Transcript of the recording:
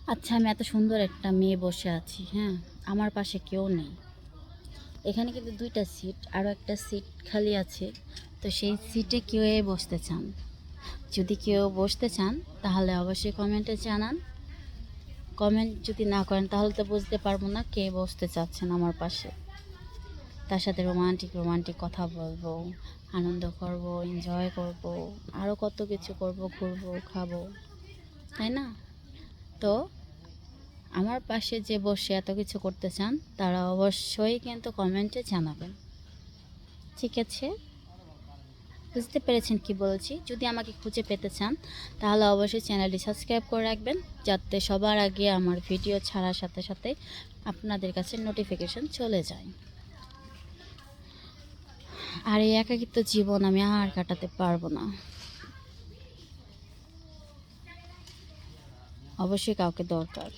আচ্ছা, আমি এত সুন্দর একটা মেয়ে বসে আছি, হ্যাঁ? আমার পাশে কেউ নেই। এখানে কিন্তু ২ টা সিট, আরও একটা সিট খালি আছে। তো সেই সিটে কেউ বসতে চান? যদি কেউ বসতে চান তাহলে অবশ্যই কমেন্টে জানান। কমেন্ট যদি না করেন তাহলে তো বুঝতে পারবো না কে বসতে চাচ্ছেন আমার পাশে। তার সাথে রোমান্টিক কথা বলবো, আনন্দ করব, এনজয় করব, আরও কত কিছু করব, ঘুরবো, খাবো, তাই না? তো আমার পাশে যে বসে এত কিছু করতে চান তারা অবশ্যই কিন্তু কমেন্টে জানাবেন। ঠিক আছে? বুঝতে পেরেছেন কি বলছি? যদি আমাকে খুঁজে পেতে চান তাহলে অবশ্যই চ্যানেলটি সাবস্ক্রাইব করে রাখবেন, যাতে সবার আগে আমার ভিডিও ছাড়ার সাথে সাথে আপনাদের কাছে নোটিফিকেশন চলে যায়। আর এই একাকিত্ব জীবন আমি আর কাটাতে পারবো না। অবশ্যই কাউকে দরকার।